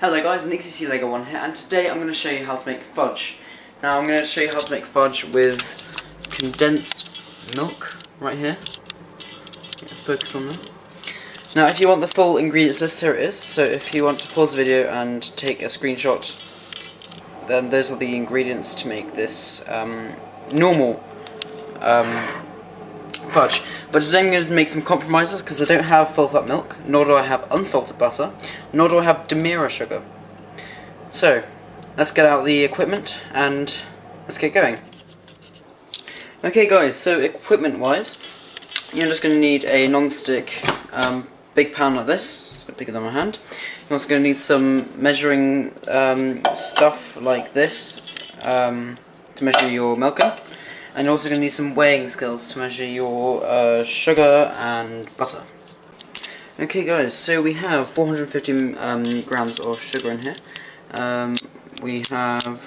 Hello guys, NixieC Lego 1 here, and today I'm going to show you how to make fudge. Now I'm going to show you how to make fudge with condensed milk, right here. Focus on that. Now if you want the full ingredients list, here it is. So if you want to pause the video and take a screenshot, then those are the ingredients to make this normal fudge. But today I'm going to make some compromises because I don't have full fat milk, nor do I have unsalted butter, nor do I have damera sugar. So let's get out the equipment and let's get going. Okay guys, so equipment wise, you're just going to need a non-stick big pan like this, so bigger than my hand. You're also going to need some measuring stuff like this to measure your milk in. And you're also going to need some weighing scales to measure your sugar and butter. Okay guys, so we have 450 grams of sugar in here. We have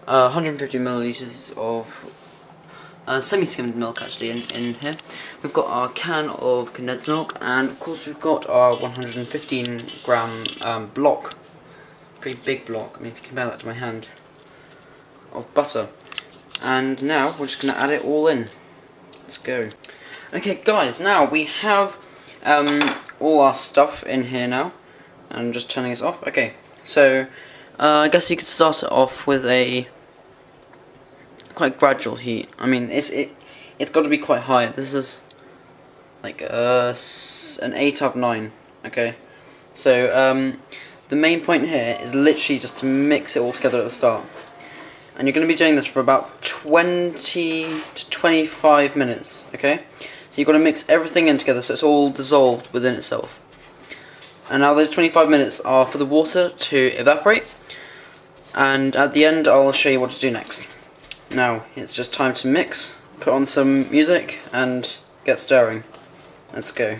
150 milliliters of semi-skimmed milk actually in here. We've got our can of condensed milk, and of course we've got our 115 gram block, pretty big block, I mean if you compare that to my hand, of butter. And now we're just going to add it all in. Let's go. Okay guys, now we have all our stuff in here now. I'm just turning this off. Okay, so I guess you could start it off with a quite gradual heat. I mean, it's got to be quite high. This is like an 8 out of 9. Okay, so the main point here is literally just to mix it all together at the start. And you're going to be doing this for about 20 to 25 minutes, okay? So you've got to mix everything in together so it's all dissolved within itself. And now those 25 minutes are for the water to evaporate. And at the end I'll show you what to do next. Now, it's just time to mix, put on some music, and get stirring. Let's go.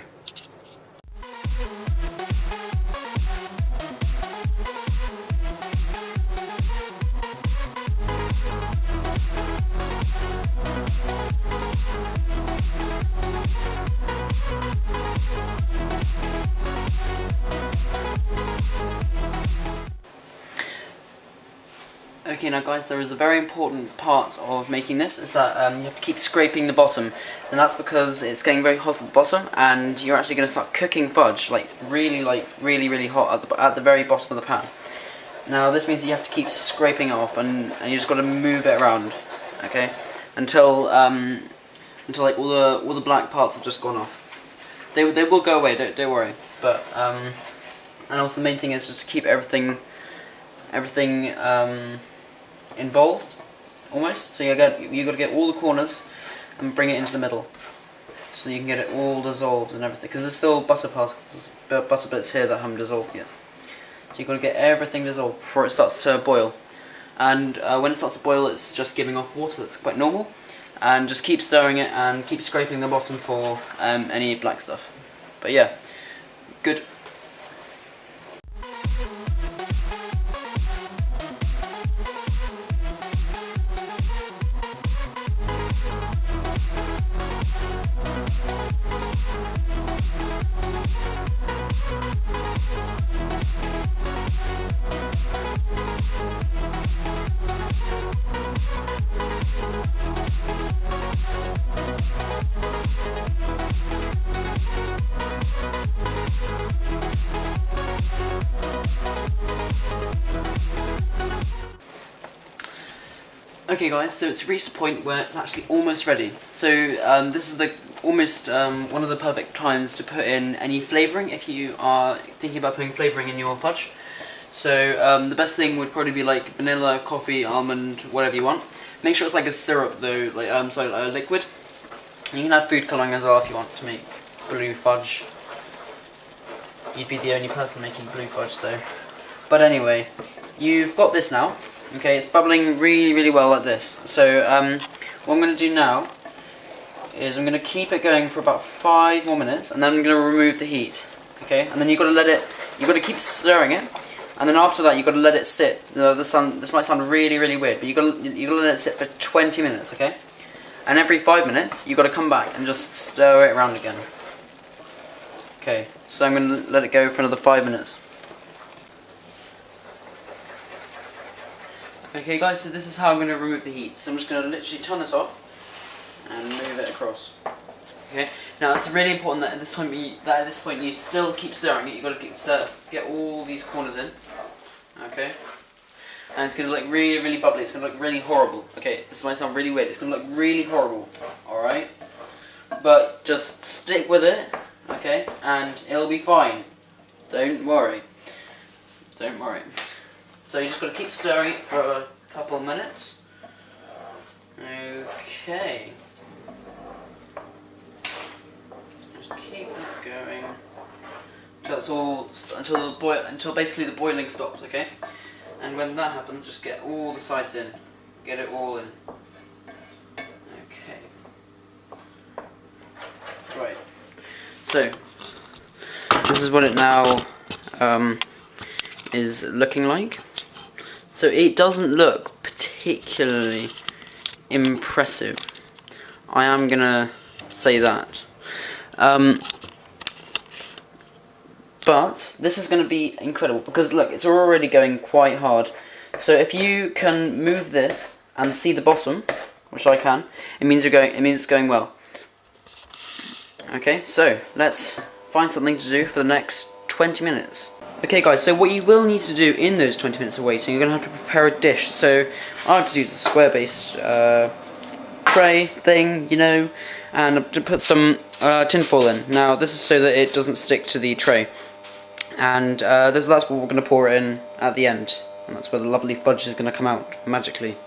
Okay, now guys, there is a very important part of making this, is that you have to keep scraping the bottom, and that's because it's getting very hot at the bottom, and you're actually going to start cooking fudge, really hot at the very bottom of the pan. Now this means you have to keep scraping it off, and you just got to move it around, okay, until like all the black parts have just gone off. They will go away, don't worry. But and also the main thing is just to keep everything involved, almost. So you got to get all the corners and bring it into the middle, so you can get it all dissolved and everything. Because there's still butter particles, butter bits here that haven't dissolved yet. So you've got to get everything dissolved before it starts to boil. And when it starts to boil, it's just giving off water. That's quite normal. And just keep stirring it and keep scraping the bottom for any black stuff. But yeah, good. Okay guys, so it's reached the point where it's actually almost ready. So this is almost one of the perfect times to put in any flavouring if you are thinking about putting flavouring in your fudge. So the best thing would probably be like vanilla, coffee, almond, whatever you want. Make sure it's like a syrup though, like a liquid. You can have food colouring as well if you want to make blue fudge. You'd be the only person making blue fudge though. But anyway, you've got this now. Okay, it's bubbling really well like this. So what I'm going to do now is I'm going to keep it going for about 5 more minutes, and then I'm going to remove the heat. Okay, and then you've got to keep stirring it, and then after that you've got to let it sit. This might sound really weird, but you've got to let it sit for 20 minutes. Okay, and every 5 minutes you've got to come back and just stir it around again. Okay, so I'm going to let it go for another 5 minutes. Okay guys, so this is how I'm going to remove the heat. So I'm just going to literally turn this off and move it across. Okay. Now it's really important that at this point you still keep stirring it. You've got to get all these corners in. Okay. And it's going to look really, really bubbly. It's going to look really horrible. Okay, this might sound really weird. It's going to look really horrible. Alright? But just stick with it. Okay? And it'll be fine. Don't worry. Don't worry. So you just got to keep stirring it for a couple of minutes. Okay. Just keep that going until basically the boiling stops. Okay. And when that happens, just get all the sides in. Get it all in. Okay. Right. So this is what it now is looking like. So it doesn't look particularly impressive. I am gonna say that. But this is going to be incredible because look, it's already going quite hard. So if you can move this and see the bottom, which I can, it means it's going well. Okay, so let's find something to do for the next 20 minutes. Okay guys, so what you will need to do in those 20 minutes of waiting, you're going to have to prepare a dish. So I like to use a square-based tray thing, you know, and to put some tin foil in. Now this is so that it doesn't stick to the tray. And that's what we're going to pour it in at the end. And that's where the lovely fudge is going to come out, magically.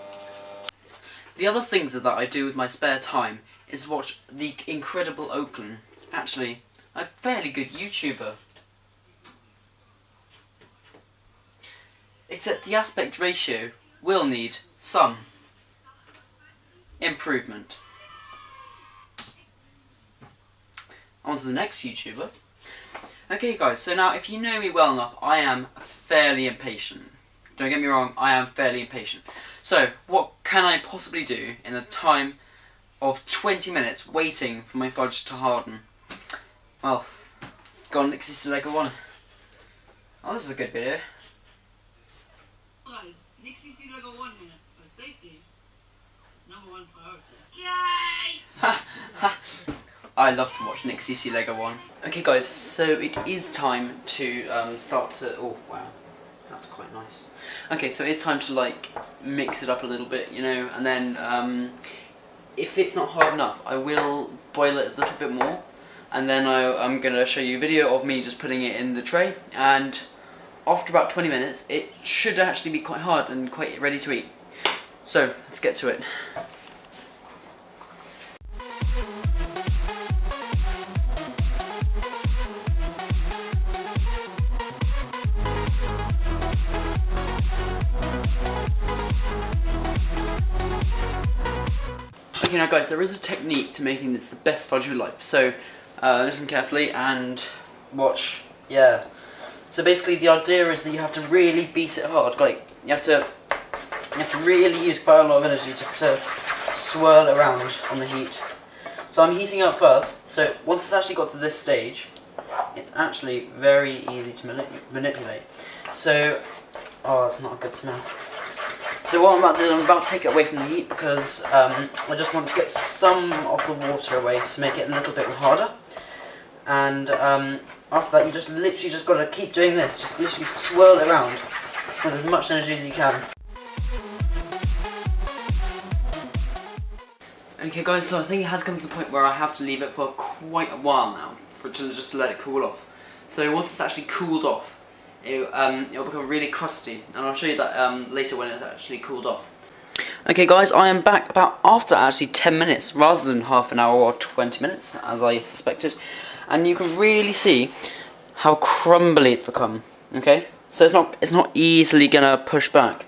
The other things that I do with my spare time is watch the incredible Oakland. Actually, a fairly good YouTuber. Except the aspect ratio will need some improvement. On to the next YouTuber. Okay guys, so now if you know me well enough, I am fairly impatient. Don't get me wrong, I am fairly impatient. So, what can I possibly do in the time of 20 minutes waiting for my fudge to harden? Well, go on, Nixie Lego 1. Oh, this is a good video. Guys, Nixie Lego 1 minute for safety. It's #1 priority. Yay! Ha ha! I love to watch Nick CC Lego 1. Okay guys, so it is time to start to... Oh wow, that's quite nice. Okay, so it's time to like mix it up a little bit, you know, and then if it's not hard enough, I will boil it a little bit more, and then I'm going to show you a video of me just putting it in the tray, and after about 20 minutes, it should actually be quite hard and quite ready to eat. So, let's get to it. Okay, now guys, there is a technique to making this the best fudge of your life, so listen carefully and watch. Yeah. So basically the idea is that you have to really beat it hard, like you have to really use quite a lot of energy just to swirl it around on the heat. So I'm heating up first, so once it's actually got to this stage, it's actually very easy to manipulate. So, oh, that's not a good smell. So what I'm about to do is I'm about to take it away from the heat because I just want to get some of the water away to make it a little bit harder. And after that you just literally got to keep doing this, just literally swirl it around with as much energy as you can. Okay guys, so I think it has come to the point where I have to leave it for quite a while now, to just let it cool off. So once it's actually cooled off, it'll become really crusty, and I'll show you that later when it's actually cooled off. Okay guys, I am back after actually 10 minutes rather than half an hour or 20 minutes as I suspected, and you can really see how crumbly it's become. Okay, so it's not easily gonna push back.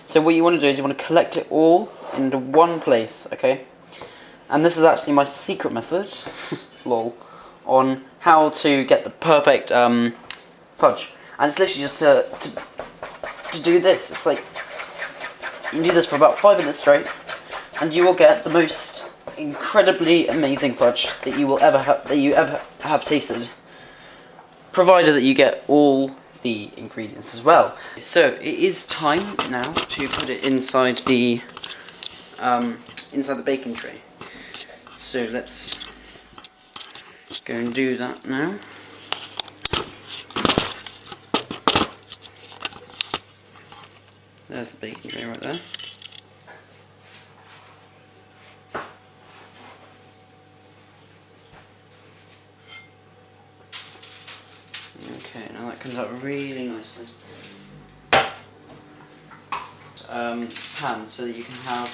So what you want to do is you want to collect it all into one place. Okay, and this is actually my secret method, lol, on how to get the perfect fudge. And it's literally just to do this. It's like you can do this for about 5 minutes straight, and you will get the most incredibly amazing fudge that you ever have tasted. Provided that you get all the ingredients as well. So it is time now to put it inside the baking tray. So let's go and do that now. There's the baking tray right there. Okay, now that comes out really nicely. Pan, so that you can have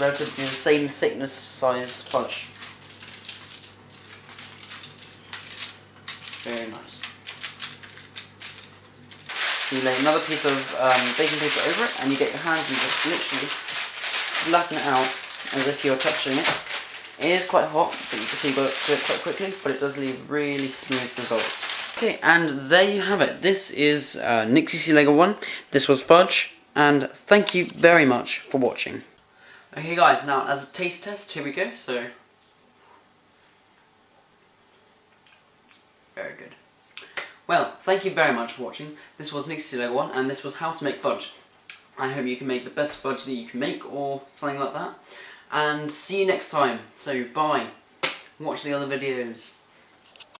relatively the same thickness size fudge. Very nice. So you lay another piece of baking paper over it, and you get your hands and just literally flatten it out as if you're touching it. It is quite hot, but you can see you got to do it quite quickly, but it does leave really smooth results. Okay, and there you have it. This is Nixie Lego 1. This was fudge, and thank you very much for watching. Okay guys, now as a taste test, here we go. So, very good. Well, thank you very much for watching. This was Nixie Lego 1, and this was how to make fudge. I hope you can make the best fudge that you can make, or something like that. And see you next time. So, bye. Watch the other videos.